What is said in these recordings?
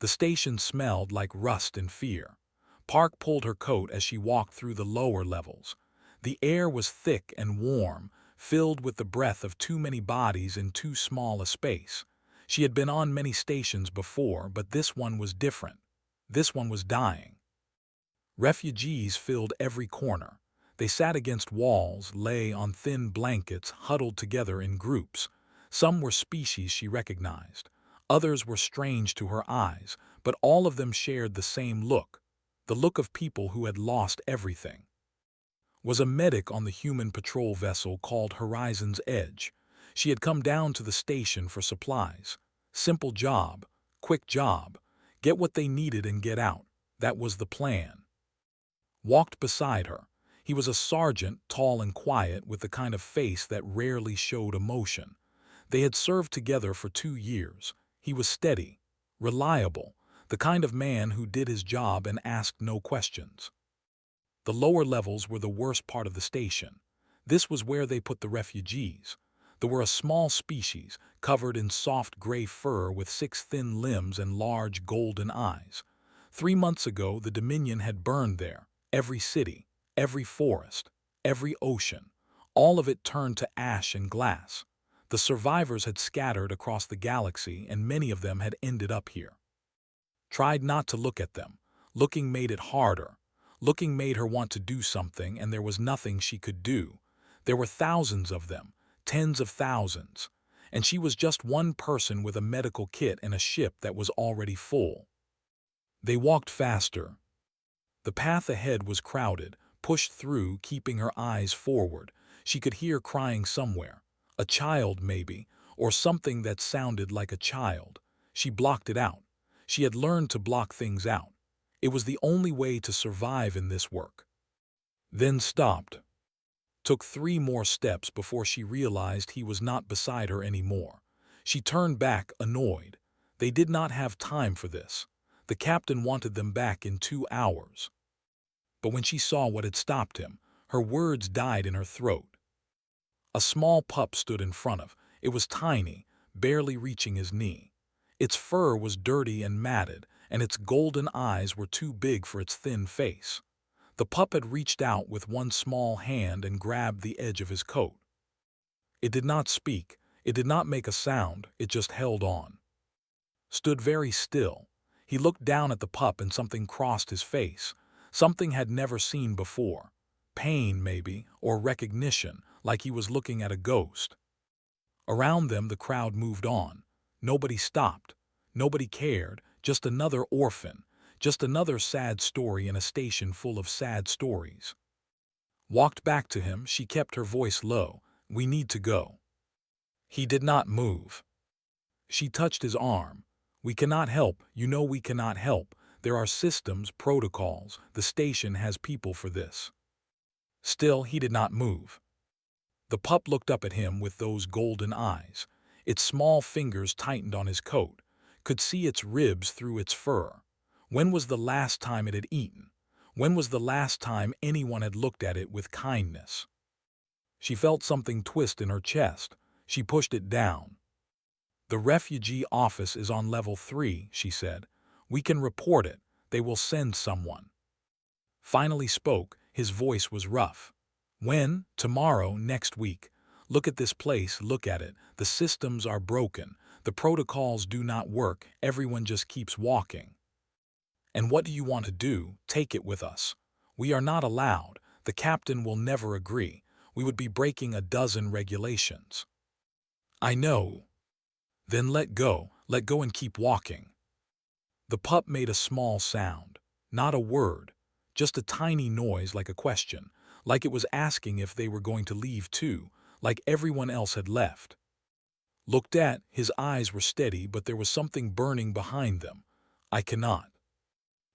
The station smelled like rust and fear. Park pulled her coat as she walked through the lower levels. The air was thick and warm, filled with the breath of too many bodies in too small a space. She had been on many stations before, but this one was different. This one was dying. Refugees filled every corner. They sat against walls, lay on thin blankets, huddled together in groups. Some were species she recognized. Others were strange to her eyes, but all of them shared the same look, the look of people who had lost everything. Was a medic on the human patrol vessel called Horizon's Edge. She had come down to the station for supplies. Simple job, quick job. Get what they needed and get out. That was the plan. Walked beside her. He was a sergeant, tall and quiet, with the kind of face that rarely showed emotion. They had served together for 2 years. He was steady, reliable, the kind of man who did his job and asked no questions. The lower levels were the worst part of the station. This was where they put the refugees. There were a small species, covered in soft gray fur with 6 thin limbs and large golden eyes. 3 months ago, the Dominion had burned there. Every city, every forest, every ocean, all of it turned to ash and glass. The survivors had scattered across the galaxy, and many of them had ended up here. Tried not to look at them. Looking made it harder. Looking made her want to do something, and there was nothing she could do. There were thousands of them, tens of thousands, and she was just one person with a medical kit and a ship that was already full. They walked faster. The path ahead was crowded, pushed through, keeping her eyes forward. She could hear crying somewhere. A child, maybe, or something that sounded like a child. She blocked it out. She had learned to block things out. It was the only way to survive in this work. Then stopped. Took 3 more steps before she realized he was not beside her anymore. She turned back, annoyed. They did not have time for this. The captain wanted them back in 2 hours. But when she saw what had stopped him, her words died in her throat. A small pup stood in front of. It was tiny, barely reaching his knee. Its fur was dirty and matted, and its golden eyes were too big for its thin face. The pup had reached out with one small hand and grabbed the edge of his coat. It did not speak. It did not make a sound. It just held on. Stood very still. He looked down at the pup and something crossed his face. Something had never seen before. Pain, maybe, or recognition, like he was looking at a ghost. Around them, the crowd moved on. Nobody stopped. Nobody cared. Just another orphan. Just another sad story in a station full of sad stories. Walked back to him. She kept her voice low. "We need to go." He did not move. She touched his arm. "We cannot help. You know we cannot help. There are systems, protocols. The station has people for this." Still, he did not move. The pup looked up at him with those golden eyes. Its small fingers tightened on his coat. Could see its ribs through its fur. When was the last time it had eaten? When was the last time anyone had looked at it with kindness? She felt something twist in her chest. She pushed it down. "The refugee office is on level 3, she said. "We can report it. They will send someone." Finally spoke. His voice was rough. "When? Tomorrow, next week. Look at this place, look at it. The systems are broken. The protocols do not work. Everyone just keeps walking. And what do you want to do? Take it with us. We are not allowed. The captain will never agree. We would be breaking a dozen regulations." "I know." "Then let go and keep walking." The pup made a small sound. Not a word. Just a tiny noise like a question. Like it was asking if they were going to leave too. Like everyone else had left. Looked at, his eyes were steady, but there was something burning behind them. "I cannot."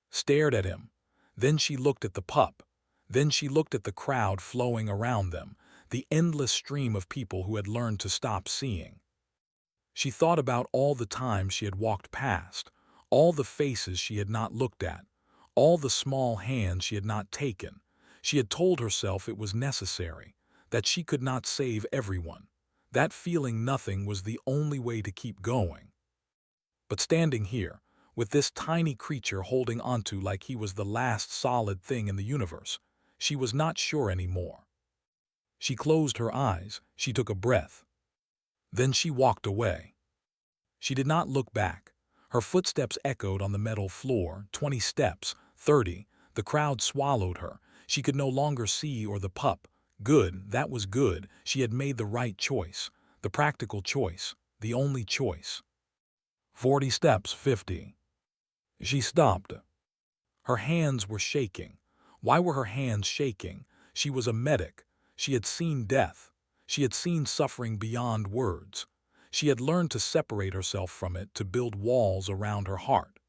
Stared at him. Then she looked at the pup. Then she looked at the crowd flowing around them. The endless stream of people who had learned to stop seeing. She thought about all the times she had walked past. All the faces she had not looked at. All the small hands she had not taken. She had told herself it was necessary. That she could not save everyone. That feeling nothing was the only way to keep going. But standing here, with this tiny creature holding onto like he was the last solid thing in the universe. She was not sure anymore. She closed her eyes, she took a breath. Then she walked away. She did not look back. Her footsteps echoed on the metal floor, 20 steps, 30. The crowd swallowed her. She could no longer see or the pup. Good, that was good. She had made the right choice. The practical choice. The only choice. 40 steps, 50. She stopped. Her hands were shaking. Why were her hands shaking? She was a medic. She had seen death. She had seen suffering beyond words. She had learned to separate herself from it, to build walls around her heart.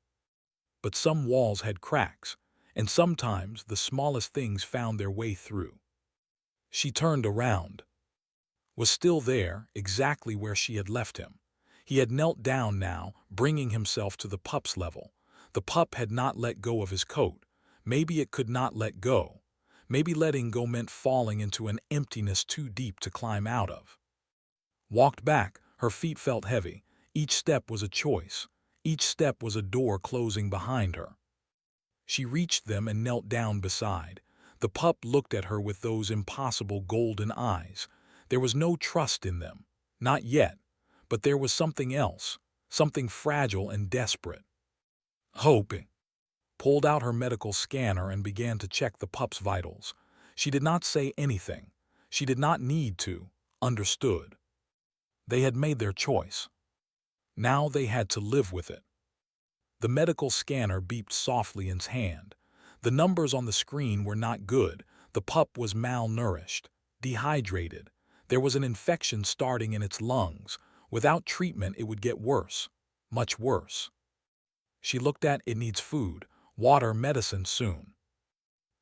But some walls had cracks, and sometimes the smallest things found their way through. She turned around. Was still there, exactly where she had left him. He had knelt down now, bringing himself to the pup's level. The pup had not let go of his coat. Maybe it could not let go. Maybe letting go meant falling into an emptiness too deep to climb out of. Walked back, her feet felt heavy. Each step was a choice. Each step was a door closing behind her. She reached them and knelt down beside. The pup looked at her with those impossible golden eyes. There was no trust in them. Not yet. But there was something else. Something fragile and desperate. Hope pulled out her medical scanner and began to check the pup's vitals. She did not say anything. She did not need to. Understood. They had made their choice. Now they had to live with it. The medical scanner beeped softly in his hand. The numbers on the screen were not good. The pup was malnourished, dehydrated. There was an infection starting in its lungs. Without treatment, it would get worse. Much worse. She looked at it. Needs food, water, medicine soon.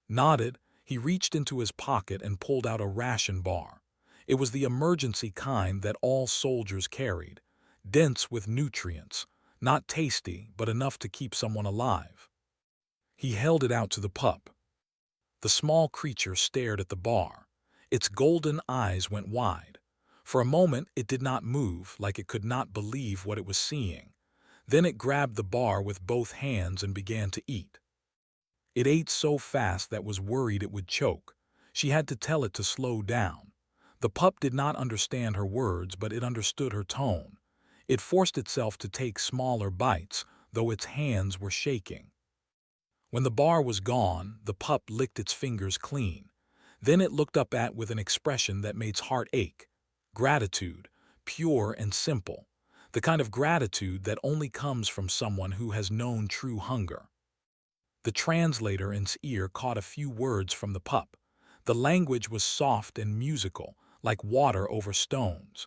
Nodded, he reached into his pocket and pulled out a ration bar. It was the emergency kind that all soldiers carried, dense with nutrients, not tasty but enough to keep someone alive. He held it out to the pup. The small creature stared at the bar. Its golden eyes went wide. For a moment it did not move, like it could not believe what it was seeing. Then it grabbed the bar with both hands and began to eat. It ate so fast that was worried it would choke. She had to tell it to slow down. The pup did not understand her words, but it understood her tone. It forced itself to take smaller bites, though its hands were shaking. When the bar was gone, the pup licked its fingers clean. Then it looked up at with an expression that made its heart ache. Gratitude, pure and simple. The kind of gratitude that only comes from someone who has known true hunger. The translator in his ear caught a few words from the pup. The language was soft and musical, like water over stones.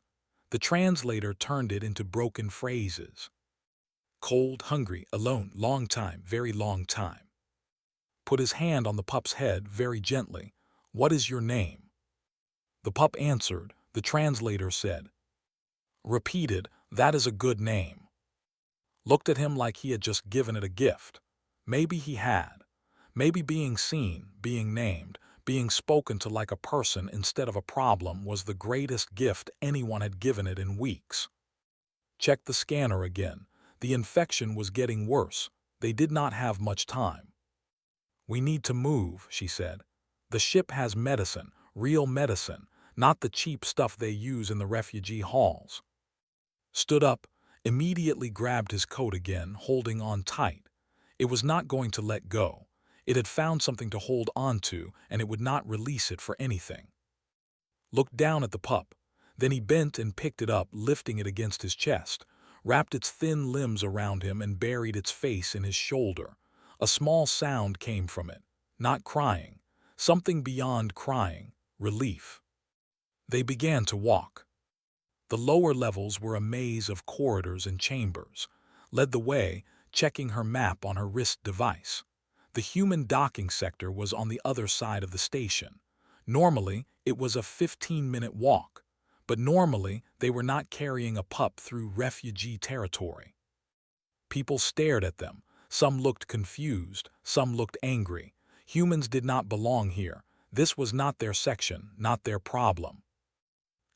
The translator turned it into broken phrases. Cold, hungry, alone, long time, very long time. Put his hand on the pup's head very gently. What is your name? The pup answered. The translator said. Repeated, that is a good name. Looked at him like he had just given it a gift. Maybe he had. Maybe being seen, being named, being spoken to like a person instead of a problem was the greatest gift anyone had given it in weeks. Checked the scanner again. The infection was getting worse. They did not have much time. We need to move, she said. The ship has medicine, real medicine, not the cheap stuff they use in the refugee halls. Stood up, immediately grabbed his coat again, holding on tight. It was not going to let go. It had found something to hold on to, and it would not release it for anything. Looked down at the pup. Then he bent and picked it up, lifting it against his chest, wrapped its thin limbs around him and buried its face in his shoulder. A small sound came from it. Not crying. Something beyond crying. Relief. They began to walk. The lower levels were a maze of corridors and chambers. Led the way, checking her map on her wrist device. The human docking sector was on the other side of the station. Normally, it was a 15-minute walk, but normally they were not carrying a pup through refugee territory. People stared at them. Some looked confused, some looked angry. Humans did not belong here. This was not their section, not their problem.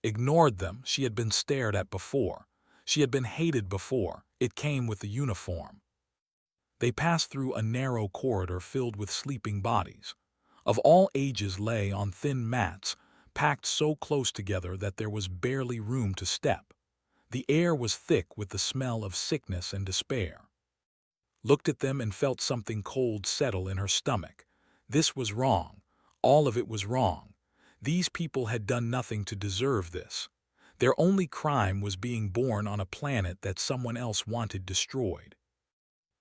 Ignored them. She had been stared at before. She had been hated before. It came with the uniform. They passed through a narrow corridor filled with sleeping bodies. Of all ages lay on thin mats, packed so close together that there was barely room to step. The air was thick with the smell of sickness and despair. Looked at them and felt something cold settle in her stomach. This was wrong. All of it was wrong. These people had done nothing to deserve this. Their only crime was being born on a planet that someone else wanted destroyed.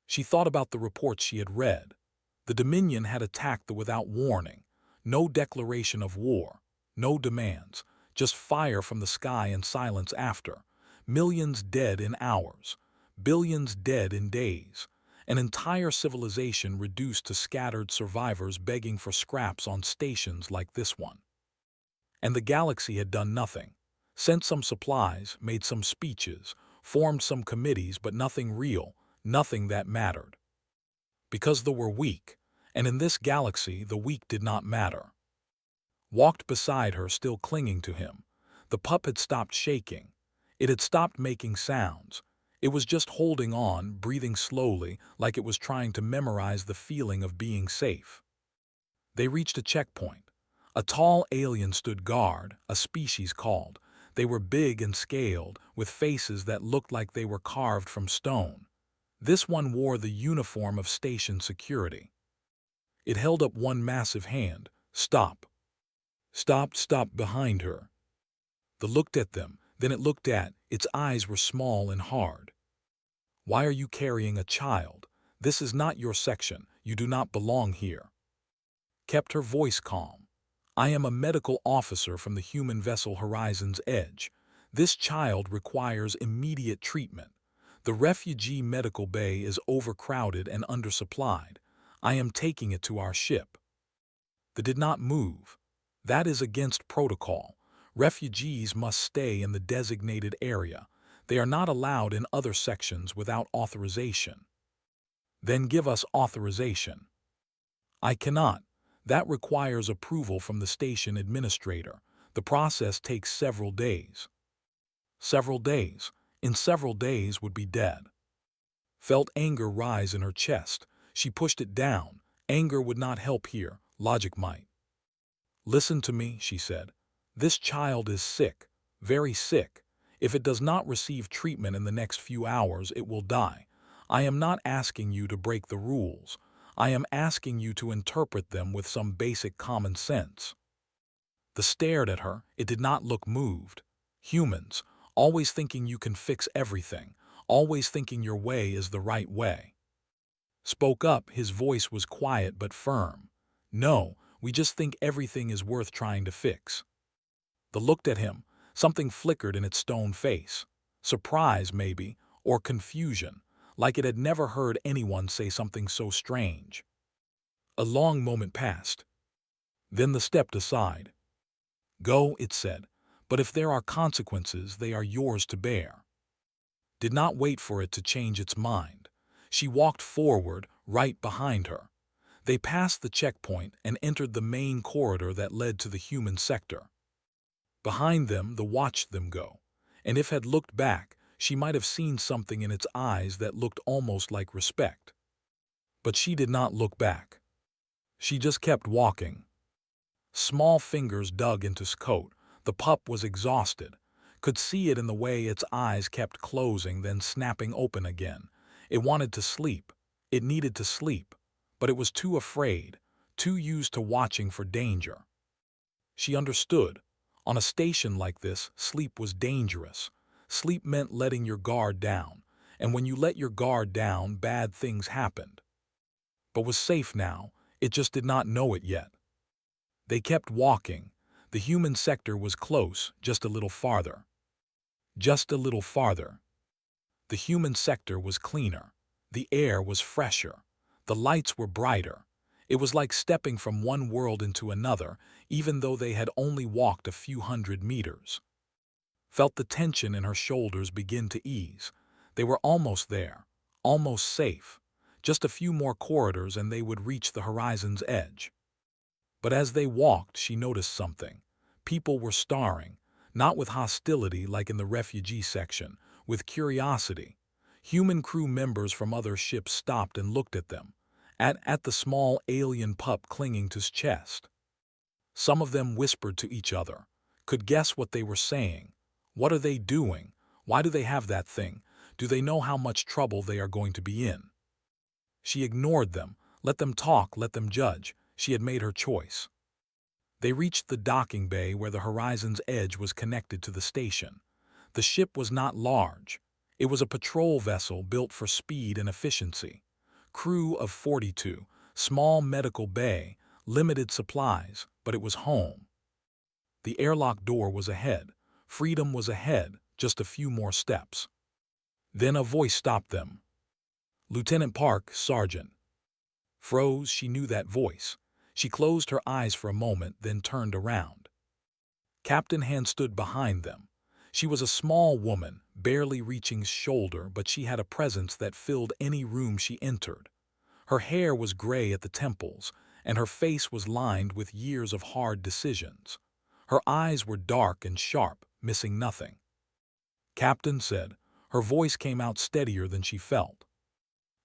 She thought about the reports she had read. The Dominion had attacked them without warning. No declaration of war. No demands. Just fire from the sky and silence after. Millions dead in hours. Billions dead in days. An entire civilization reduced to scattered survivors begging for scraps on stations like this one. And the galaxy had done nothing. Sent some supplies, made some speeches, formed some committees, but nothing real, nothing that mattered. Because they were weak, and in this galaxy the weak did not matter. Walked beside her, still clinging to him. The pup had stopped shaking. It had stopped making sounds. It was just holding on, breathing slowly, like it was trying to memorize the feeling of being safe. They reached a checkpoint. A tall alien stood guard, a species called. They were big and scaled, with faces that looked like they were carved from stone. This one wore the uniform of station security. It held up one massive hand. Stop. Stop behind her. It looked at them, then it looked at, its eyes were small and hard. Why are you carrying a child? This is not your section. You do not belong here. Kept her voice calm. I am a medical officer from the human vessel Horizon's Edge. This child requires immediate treatment. The refugee medical bay is overcrowded and undersupplied. I am taking it to our ship. They did not move. That is against protocol. Refugees must stay in the designated area. They are not allowed in other sections without authorization. Then give us authorization. I cannot. That requires approval from the station administrator. The process takes several days. Several days. In several days would be dead. Felt anger rise in her chest. She pushed it down. Anger would not help here. Logic might. Listen to me, she said. This child is sick. Very sick. If it does not receive treatment in the next few hours, it will die. I am not asking you to break the rules. I am asking you to interpret them with some basic common sense. They stared at her. It did not look moved. Humans, always thinking you can fix everything, always thinking your way is the right way. Spoke up, his voice was quiet but firm. No, we just think everything is worth trying to fix. They looked at him. Something flickered in its stone face. Surprise, maybe, or confusion, like it had never heard anyone say something so strange. A long moment passed. Then they stepped aside. Go, it said, but if there are consequences, they are yours to bear. Did not wait for it to change its mind. She walked forward, right behind her. They passed the checkpoint and entered the main corridor that led to the human sector. Behind them, they watched them go, and if had looked back, she might have seen something in its eyes that looked almost like respect. But she did not look back. She just kept walking. Small fingers dug into his coat. The pup was exhausted. Could see it in the way its eyes kept closing, then snapping open again. It wanted to sleep. It needed to sleep. But it was too afraid, too used to watching for danger. She understood. On a station like this, sleep was dangerous. Sleep meant letting your guard down. And when you let your guard down, bad things happened. But was safe now. It just did not know it yet. They kept walking. The human sector was close, just a little farther. Just a little farther. The human sector was cleaner. The air was fresher. The lights were brighter. It was like stepping from one world into another, even though they had only walked a few hundred meters. Felt the tension in her shoulders begin to ease. They were almost there, almost safe. Just a few more corridors and they would reach the horizon's edge. But as they walked, she noticed something. People were staring, not with hostility like in the refugee section, with curiosity. Human crew members from other ships stopped and looked at them, at the small alien pup clinging to his chest. Some of them whispered to each other, could guess what they were saying. What are they doing? Why do they have that thing? Do they know how much trouble they are going to be in? She ignored them. Let them talk, let them judge. She had made her choice. They reached the docking bay where the horizon's edge was connected to the station. The ship was not large. It was a patrol vessel built for speed and efficiency. Crew of 42, small medical bay, limited supplies, but it was home. The airlock door was ahead. Freedom was ahead, just a few more steps. Then a voice stopped them. Lieutenant Park, Sergeant. Froze, she knew that voice. She closed her eyes for a moment, then turned around. Captain Han stood behind them. She was a small woman, barely reaching his shoulder, but she had a presence that filled any room she entered. Her hair was gray at the temples, and her face was lined with years of hard decisions. Her eyes were dark and sharp, missing nothing. Captain said. Her voice came out steadier than she felt.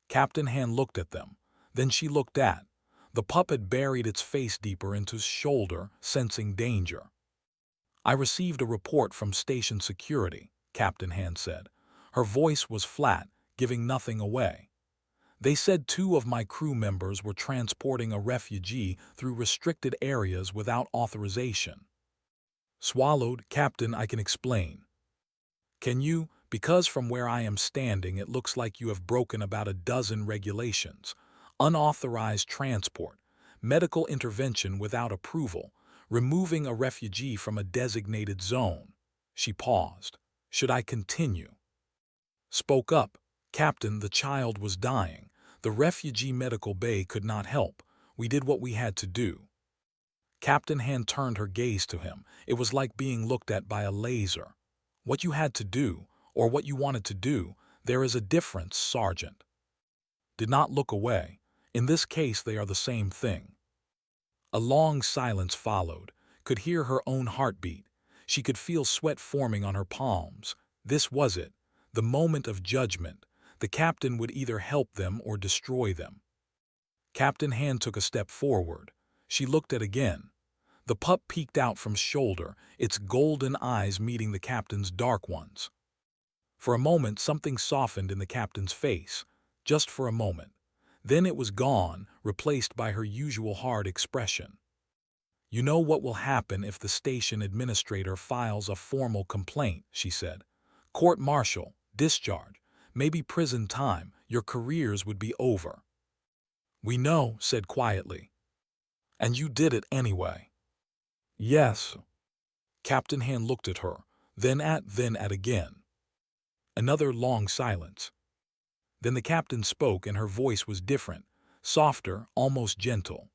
Captain Han looked at them. Then she looked at. The pup had buried its face deeper into his shoulder, sensing danger. I received a report from station security, Captain Han said. Her voice was flat, giving nothing away. They said 2 of my crew members were transporting a refugee through restricted areas without authorization. Swallowed, Captain, I can explain. Can you? Because from where I am standing it looks like you have broken about a dozen regulations. Unauthorized transport, medical intervention without approval, removing a refugee from a designated zone. She paused. Should I continue? Spoke up. Captain, the child was dying. The refugee medical bay could not help. We did what we had to do. Captain Han turned her gaze to him. It was like being looked at by a laser. What you had to do, or what you wanted to do, there is a difference, Sergeant. Did not look away. In this case they are the same thing. A long silence followed. Could hear her own heartbeat. She could feel sweat forming on her palms. This was it. The moment of judgment. The captain would either help them or destroy them. Captain Han took a step forward. She looked at again. The pup peeked out from shoulder, its golden eyes meeting the captain's dark ones. For a moment something softened in the captain's face. Just for a moment. Then it was gone, replaced by her usual hard expression. You know what will happen if the station administrator files a formal complaint, she said. Court-martial, discharge, maybe prison time, your careers would be over. We know, said quietly. And you did it anyway. Yes. Captain Han looked at her, then at again. Another long silence. Then the captain spoke and her voice was different, softer, almost gentle.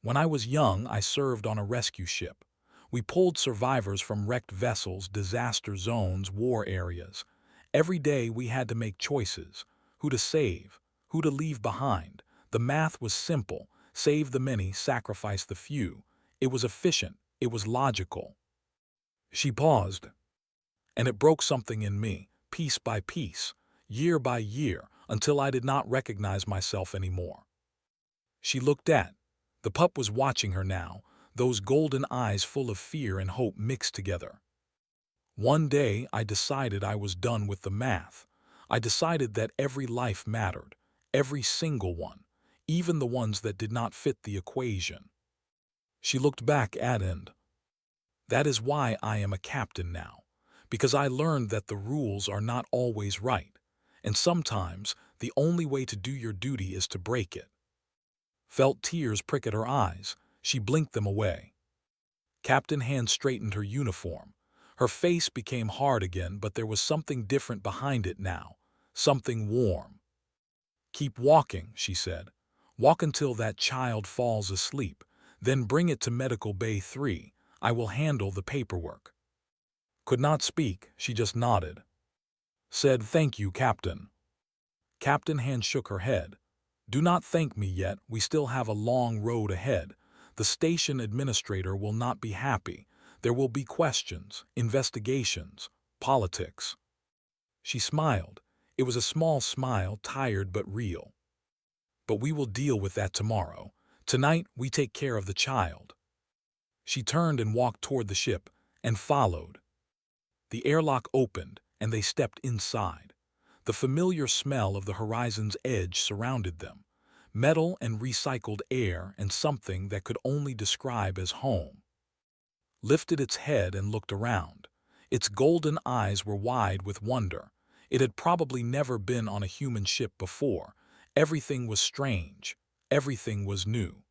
When I was young, I served on a rescue ship. We pulled survivors from wrecked vessels, disaster zones, war areas. Every day we had to make choices. Who to save, who to leave behind. The math was simple. Save the many, sacrifice the few. It was efficient. It was logical. She paused. And it broke something in me, piece by piece, year by year, until I did not recognize myself anymore. She looked at. The pup was watching her now, those golden eyes full of fear and hope mixed together. One day I decided I was done with the math. I decided that every life mattered, every single one, even the ones that did not fit the equation. She looked back at and. That is why I am a captain now, because I learned that the rules are not always right, and sometimes the only way to do your duty is to break it. Felt tears prick at her eyes. She blinked them away. Captain Han straightened her uniform. Her face became hard again, but there was something different behind it now, something warm. Keep walking, she said. Walk until that child falls asleep, then bring it to Medical Bay 3. I will handle the paperwork. Could not speak, she just nodded. Said, thank you, Captain. Captain Han shook her head. Do not thank me yet, we still have a long road ahead. The station administrator will not be happy. There will be questions, investigations, politics. She smiled. It was a small smile, tired but real. "But we will deal with that tomorrow. Tonight, we take care of the child." She turned and walked toward the ship, and followed. The airlock opened, and they stepped inside. The familiar smell of the horizon's edge surrounded them. Metal and recycled air and something that could only describe as home. Lifted its head and looked around. Its golden eyes were wide with wonder. It had probably never been on a human ship before. Everything was strange. Everything was new.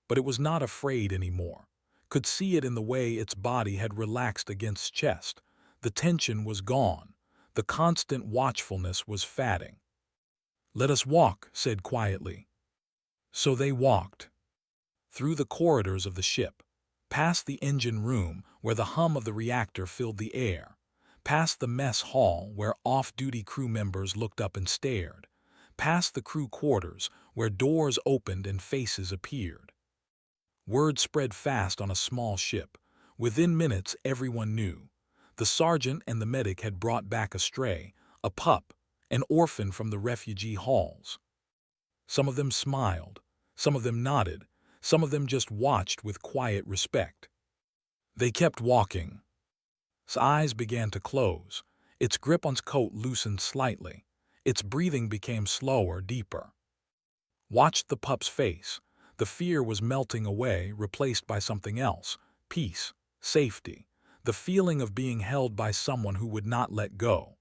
But it was not afraid anymore. Could see it in the way its body had relaxed against chest. The tension was gone. The constant watchfulness was fading. "Let us walk," said quietly. So they walked. Through the corridors of the ship. Past the engine room, where the hum of the reactor filled the air. Past the mess hall, where off-duty crew members looked up and stared. Past the crew quarters, where doors opened and faces appeared. Word spread fast on a small ship. Within minutes, everyone knew. The sergeant and the medic had brought back a stray, a pup, an orphan from the refugee halls. Some of them smiled. Some of them nodded. Some of them just watched with quiet respect. They kept walking. His eyes began to close. Its grip on his coat loosened slightly. Its breathing became slower, deeper. Watched the pup's face. The fear was melting away, replaced by something else. Peace, safety, the feeling of being held by someone who would not let go.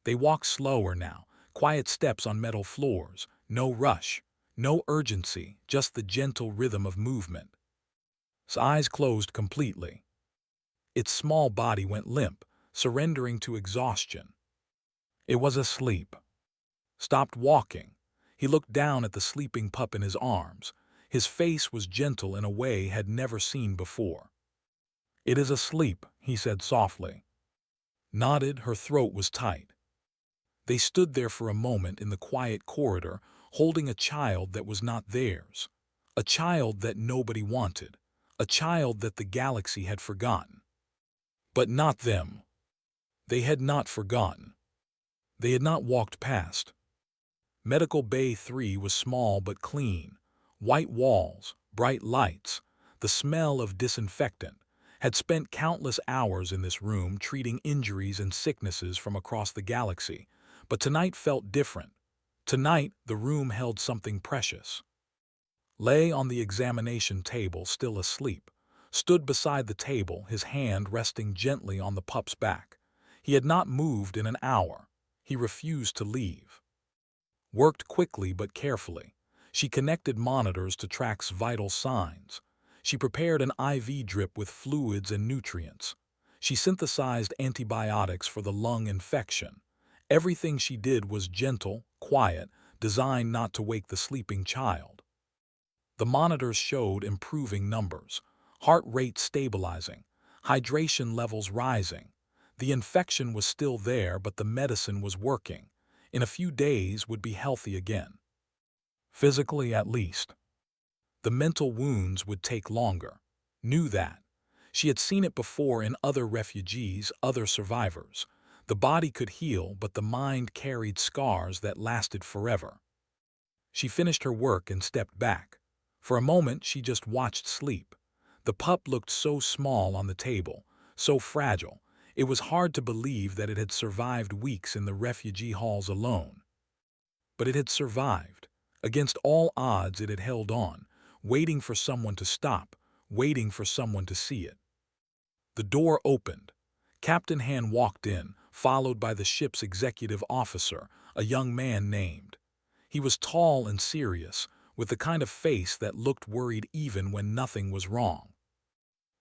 They walked slower now, quiet steps on metal floors, no rush, no urgency, just the gentle rhythm of movement. His eyes closed completely. Its small body went limp, surrendering to exhaustion. It was asleep. Stopped walking. He looked down at the sleeping pup in his arms. His face was gentle in a way he had never seen before. "It is asleep," he said softly. Nodded, her throat was tight. They stood there for a moment in the quiet corridor, holding a child that was not theirs. A child that nobody wanted. A child that the galaxy had forgotten. But not them. They had not forgotten. They had not walked past. Medical Bay 3 was small but clean. White walls, bright lights, the smell of disinfectant. Had spent countless hours in this room treating injuries and sicknesses from across the galaxy. But tonight felt different. Tonight, the room held something precious. Lay on the examination table, still asleep. Stood beside the table, his hand resting gently on the pup's back. He had not moved in an hour. He refused to leave. Worked quickly but carefully. She connected monitors to track vital signs. She prepared an IV drip with fluids and nutrients. She synthesized antibiotics for the lung infection. Everything she did was gentle, quiet, designed not to wake the sleeping child. The monitors showed improving numbers, heart rate stabilizing, hydration levels rising. The infection was still there, but the medicine was working. In a few days would be healthy again. Physically, at least. The mental wounds would take longer. Knew that. She had seen it before in other refugees, other survivors. The body could heal, but the mind carried scars that lasted forever. She finished her work and stepped back. For a moment, she just watched sleep. The pup looked so small on the table, so fragile. It was hard to believe that it had survived weeks in the refugee halls alone. But it had survived. Against all odds, it had held on, waiting for someone to stop, waiting for someone to see it. The door opened. Captain Han walked in, followed by the ship's executive officer, a young man named. He was tall and serious, with the kind of face that looked worried even when nothing was wrong.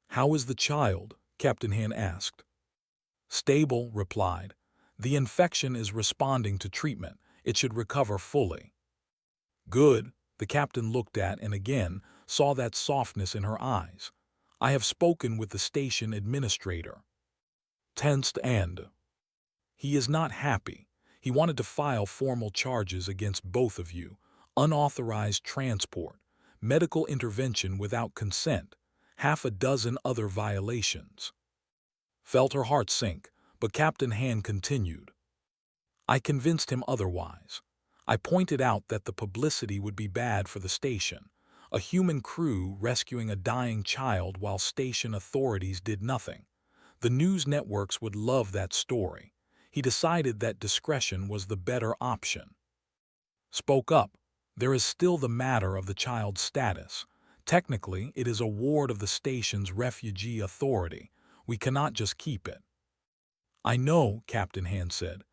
"How is the child?" Captain Han asked. "Stable," replied. "The infection is responding to treatment. It should recover fully." "Good." The captain looked at and again saw that softness in her eyes. "I have spoken with the station administrator." Tensed and he is not happy. He wanted to file formal charges against both of you. Unauthorized transport, medical intervention without consent, half a dozen other violations. Felt her heart sink, but Captain Han continued. I convinced him otherwise. I pointed out that the publicity would be bad for the station. A human crew rescuing a dying child while station authorities did nothing. The news networks would love that story. He decided that discretion was the better option. Spoke up. There is still the matter of the child's status. Technically, it is a ward of the station's refugee authority. We cannot just keep it. I know, Captain Hand said.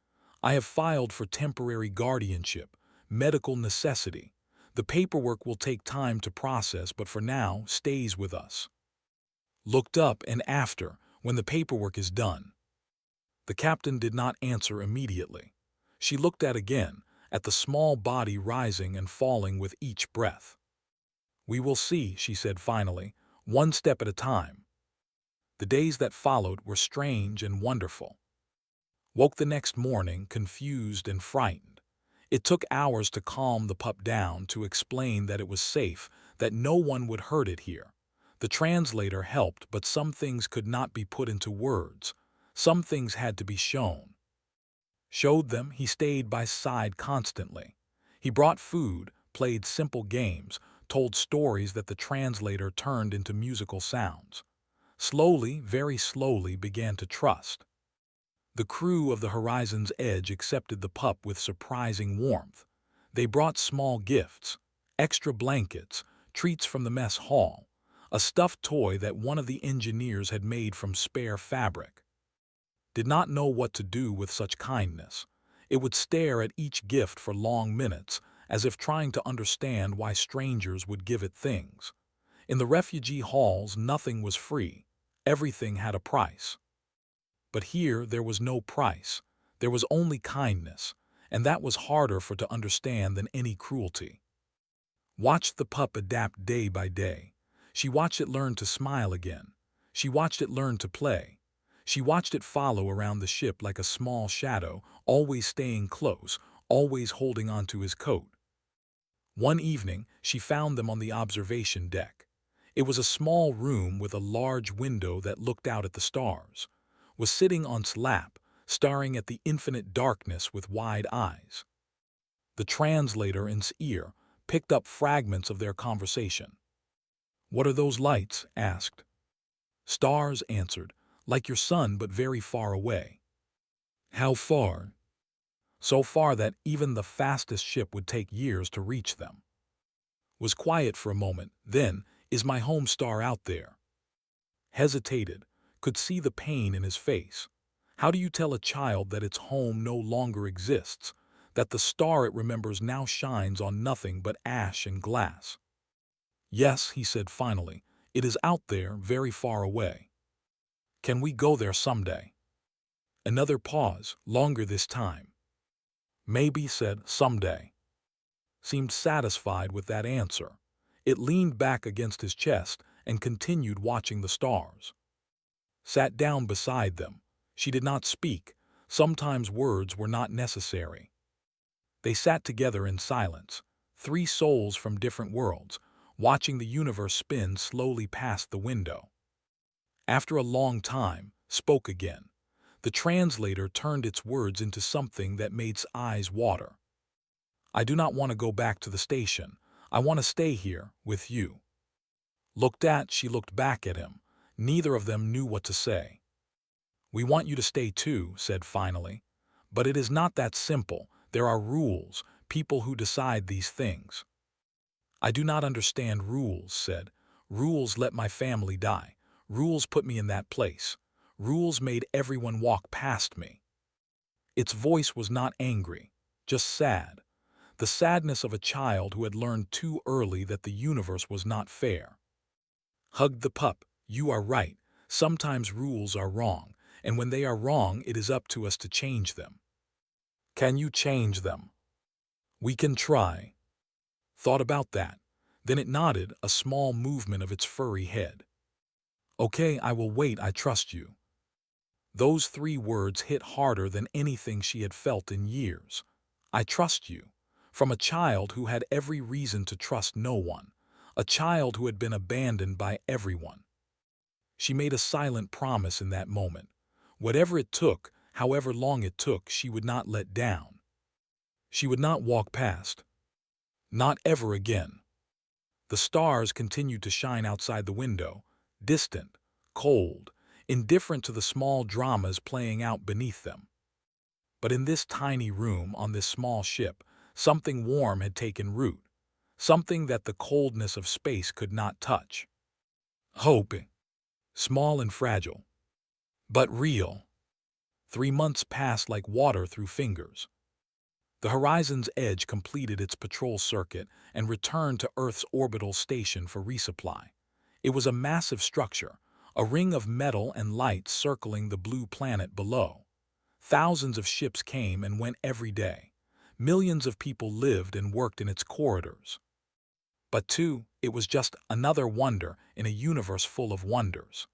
I have filed for temporary guardianship, medical necessity. The paperwork will take time to process, but for now, stays with us. Looked up and after, when the paperwork is done. The captain did not answer immediately. She looked again, at the small body rising and falling with each breath. We will see, she said finally, one step at a time. The days that followed were strange and wonderful. Woke the next morning confused and frightened. It took hours to calm the pup down, to explain that it was safe, that no one would hurt it here. The translator helped, but some things could not be put into words. Some things had to be shown. Showed them, he stayed by side constantly. He brought food, played simple games, told stories that the translator turned into musical sounds. Slowly, very slowly, began to trust. The crew of the Horizon's Edge accepted the pup with surprising warmth. They brought small gifts, extra blankets, treats from the mess hall, a stuffed toy that one of the engineers had made from spare fabric. Did not know what to do with such kindness. It would stare at each gift for long minutes, as if trying to understand why strangers would give it things. In the refugee halls, nothing was free. Everything had a price. But here there was no price. There was only kindness, and that was harder for to understand than any cruelty. Watched the pup adapt day by day. She watched it learn to smile again. She watched it learn to play. She watched it follow around the ship like a small shadow, always staying close, always holding onto his coat. One evening, she found them on the observation deck. It was a small room with a large window that looked out at the stars. Was sitting on its lap, staring at the infinite darkness with wide eyes. The translator in his ear picked up fragments of their conversation. "What are those lights?" asked. "Stars," answered, "like your sun but very far away." "How far?" "So far that even the fastest ship would take years to reach them." Was quiet for a moment, then, "Is my home star out there?" Hesitated, could see the pain in his face. How do you tell a child that its home no longer exists, that the star it remembers now shines on nothing but ash and glass? "Yes," he said finally, "it is out there, very far away." "Can we go there someday?" Another pause, longer this time. "Maybe," said, "someday." Seemed satisfied with that answer. It leaned back against his chest and continued watching the stars. Sat down beside them. She did not speak. Sometimes words were not necessary. They sat together in silence, three souls from different worlds, watching the universe spin slowly past the window. After a long time, spoke again. The translator turned its words into something that made its eyes water. "I do not want to go back to the station. I want to stay here, with you." She looked back at him. Neither of them knew what to say. "We want you to stay too," said finally. "But it is not that simple. There are rules, people who decide these things." "I do not understand rules," said. "Rules let my family die. Rules put me in that place. Rules made everyone walk past me." Its voice was not angry, just sad. The sadness of a child who had learned too early that the universe was not fair. Hugged the pup. "You are right. Sometimes rules are wrong, and when they are wrong, it is up to us to change them." "Can you change them?" "We can try." Thought about that. Then it nodded, a small movement of its furry head. "Okay, I will wait, I trust you." Those three words hit harder than anything she had felt in years. "I trust you." From a child who had every reason to trust no one. A child who had been abandoned by everyone. She made a silent promise in that moment. Whatever it took, However long it took, she would not let down. She would not walk past. Not ever again. The stars continued to shine outside the window, distant, cold, indifferent to the small dramas playing out beneath them. But in this tiny room on this small ship, something warm had taken root, something that the coldness of space could not touch. Hope, small and fragile, but real. 3 months passed like water through fingers. The horizon's edge completed its patrol circuit and returned to Earth's orbital station for resupply. It was a massive structure, a ring of metal and light circling the blue planet below. Thousands of ships came and went every day. Millions of people lived and worked in its corridors. But too, it was just another wonder in a universe full of wonders.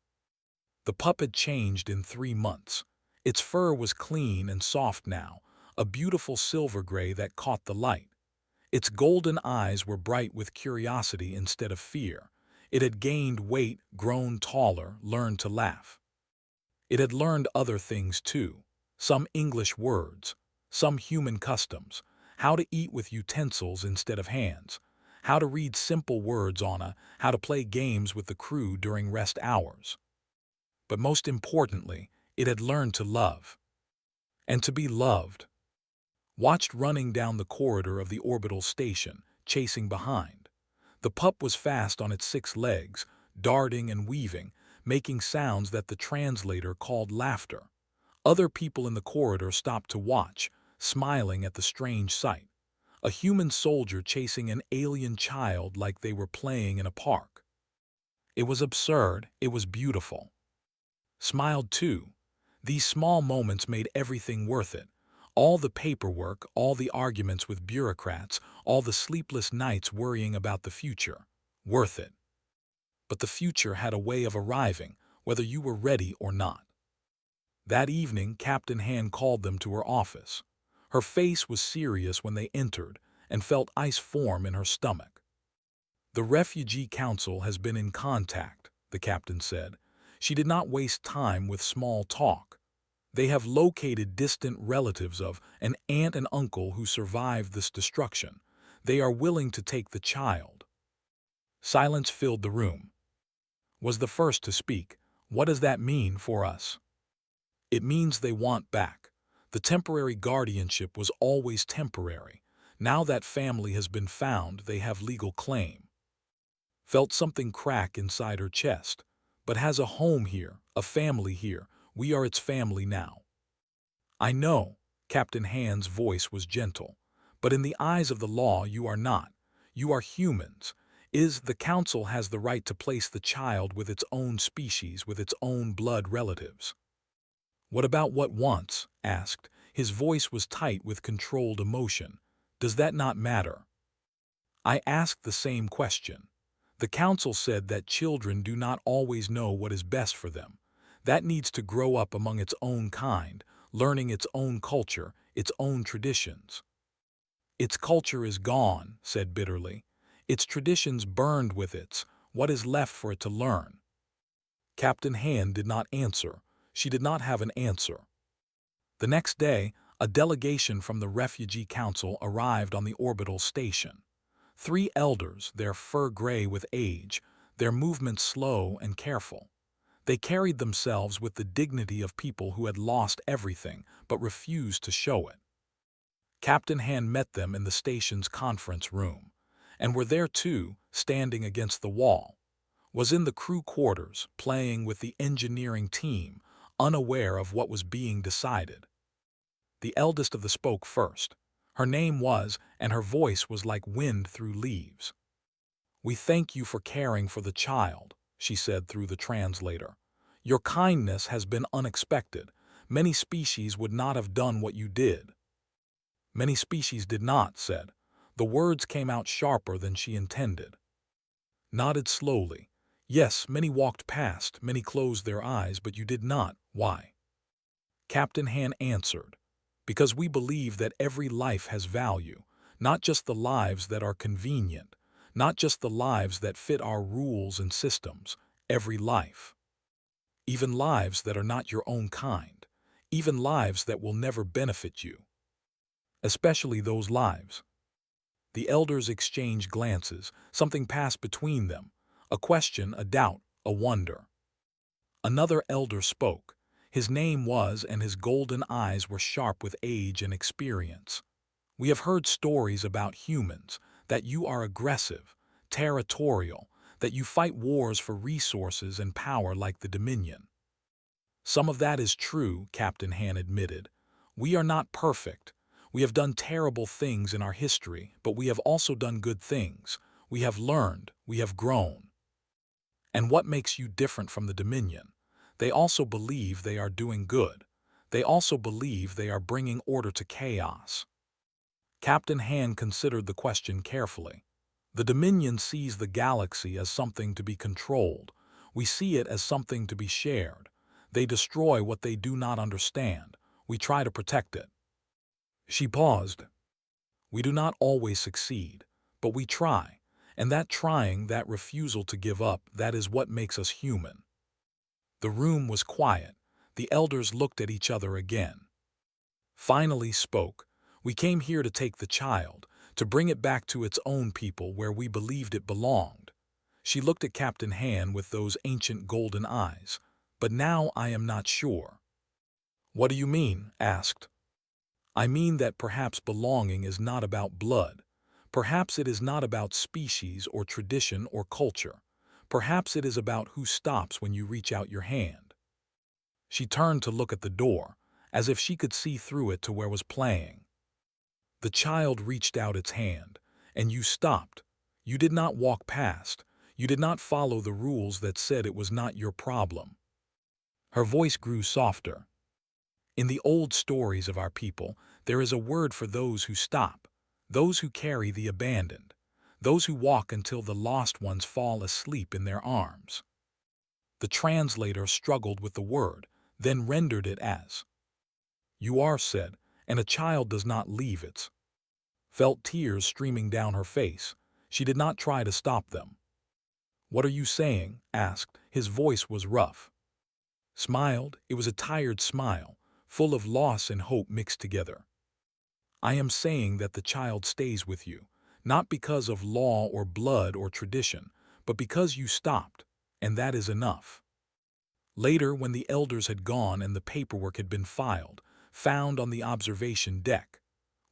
The pup had changed in 3 months. Its fur was clean and soft now, a beautiful silver gray that caught the light. Its golden eyes were bright with curiosity instead of fear. It had gained weight, grown taller, learned to laugh. It had learned other things too, some English words, some human customs, how to eat with utensils instead of hands, how to read simple words how to play games with the crew during rest hours. But most importantly, it had learned to love. And to be loved. Watched running down the corridor of the orbital station, chasing behind. The pup was fast on its 6 legs, darting and weaving, making sounds that the translator called laughter. Other people in the corridor stopped to watch, smiling at the strange sight. A human soldier chasing an alien child like they were playing in a park. It was absurd, it was beautiful. Smiled too. These small moments made everything worth it. All the paperwork, all the arguments with bureaucrats, all the sleepless nights worrying about the future. Worth it. But the future had a way of arriving, whether you were ready or not. That evening, Captain Han called them to her office. Her face was serious when they entered, and felt ice form in her stomach. "The Refugee Council has been in contact," the captain said. She did not waste time with small talk. "They have located distant relatives of an aunt and uncle who survived this destruction. They are willing to take the child." Silence filled the room. Was the first to speak. "What does that mean for us?" "It means they want back. The temporary guardianship was always temporary. Now that family has been found, they have legal claim." Felt something crack inside her chest. "But has a home here, a family here. We are its family now." "I know," Captain Han's voice was gentle. "But in the eyes of the law, you are not. You are humans. The council has the right to place the child with its own species, with its own blood relatives." "What about what wants?" asked. His voice was tight with controlled emotion. "Does that not matter?" "I asked the same question. The council said that children do not always know what is best for them. That needs to grow up among its own kind, learning its own culture, its own traditions." "Its culture is gone," said bitterly. "Its traditions burned with what is left for it to learn?" Captain Han did not answer. She did not have an answer. The next day, a delegation from the Refugee Council arrived on the orbital station. 3 elders, their fur gray with age, their movements slow and careful. They carried themselves with the dignity of people who had lost everything but refused to show it. Captain Han met them in the station's conference room, and were there too, standing against the wall. Was in the crew quarters, playing with the engineering team, unaware of what was being decided. The eldest of them spoke first. Her name was, and her voice was like wind through leaves. "We thank you for caring for the child," she said through the translator. "Your kindness has been unexpected. Many species would not have done what you did." "Many species did not," said. The words came out sharper than she intended. Nodded slowly. "Yes, many walked past, many closed their eyes, but you did not. Why?" Captain Han answered. "Because we believe that every life has value, not just the lives that are convenient, not just the lives that fit our rules and systems, every life. Even lives that are not your own kind, even lives that will never benefit you. Especially those lives. The elders exchanged glances, something passed between them, a question, a doubt, a wonder. Another elder spoke. His name was, and his golden eyes were sharp with age and experience. We have heard stories about humans, that you are aggressive, territorial, that you fight wars for resources and power like the Dominion. Some of that is true, Captain Han admitted. We are not perfect. We have done terrible things in our history, but we have also done good things. We have learned, we have grown. And what makes you different from the Dominion? They also believe they are doing good. They also believe they are bringing order to chaos. Captain Han considered the question carefully. The Dominion sees the galaxy as something to be controlled. We see it as something to be shared. They destroy what they do not understand. We try to protect it. She paused. We do not always succeed, but we try. And that trying, that refusal to give up, that is what makes us human. The room was quiet. The elders looked at each other again. Finally spoke. We came here to take the child, to bring it back to its own people where we believed it belonged. She looked at Captain Han with those ancient golden eyes. But now I am not sure. What do you mean? Asked. I mean that perhaps belonging is not about blood. Perhaps it is not about species or tradition or culture. Perhaps it is about who stops when you reach out your hand. She turned to look at the door, as if she could see through it to where was playing. The child reached out its hand, and you stopped. You did not walk past. You did not follow the rules that said it was not your problem. Her voice grew softer. In the old stories of our people, there is a word for those who stop, those who carry the abandoned, those who walk until the lost ones fall asleep in their arms. The translator struggled with the word, then rendered it as you are said, and a child does not leave its. Felt tears streaming down her face. She did not try to stop them. What are you saying? Asked. His voice was rough. Smiled. It was a tired smile, full of loss and hope mixed together. I am saying that the child stays with you, not because of law or blood or tradition, but because you stopped, and that is enough. Later, when the elders had gone and the paperwork had been filed, found on the observation deck,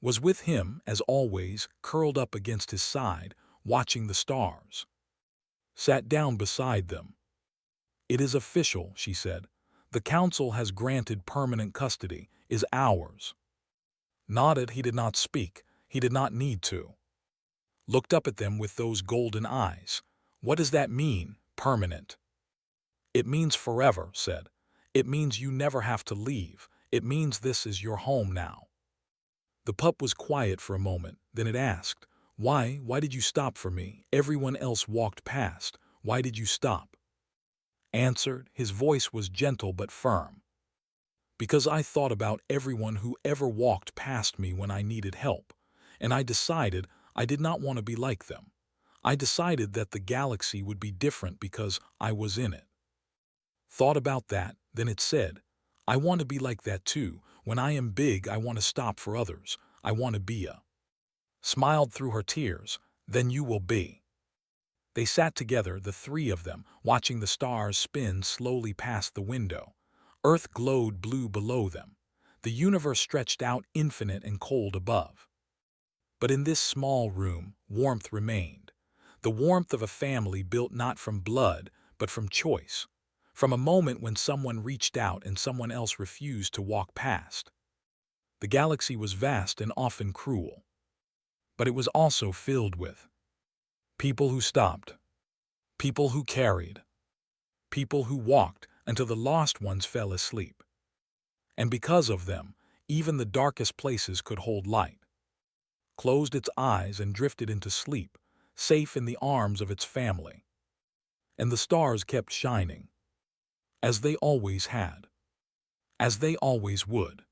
was with him, as always, curled up against his side, watching the stars. Sat down beside them. It is official, she said. The council has granted permanent custody, is ours. Nodded. He did not speak. He did not need to. Looked up at them with those golden eyes. What does that mean, permanent? It means forever, said. It means you never have to leave. It means this is your home now. The pup was quiet for a moment, then it asked, Why did you stop for me? Everyone else walked past. Why did you stop? Answered, his voice was gentle but firm. Because I thought about everyone who ever walked past me when I needed help, and I decided I did not want to be like them. I decided that the galaxy would be different because I was in it. Thought about that, then it said, I want to be like that too. When I am big, I want to stop for others. I want to be a. Smiled through her tears, then you will be. They sat together, the three of them, watching the stars spin slowly past the window. Earth glowed blue below them. The universe stretched out infinite and cold above. But in this small room, warmth remained. The warmth of a family built not from blood, but from choice. From a moment when someone reached out and someone else refused to walk past. The galaxy was vast and often cruel. But it was also filled with people who stopped, people who carried, people who walked until the lost ones fell asleep. And because of them, even the darkest places could hold light. Closed its eyes and drifted into sleep, safe in the arms of its family. And the stars kept shining. As they always had. As they always would.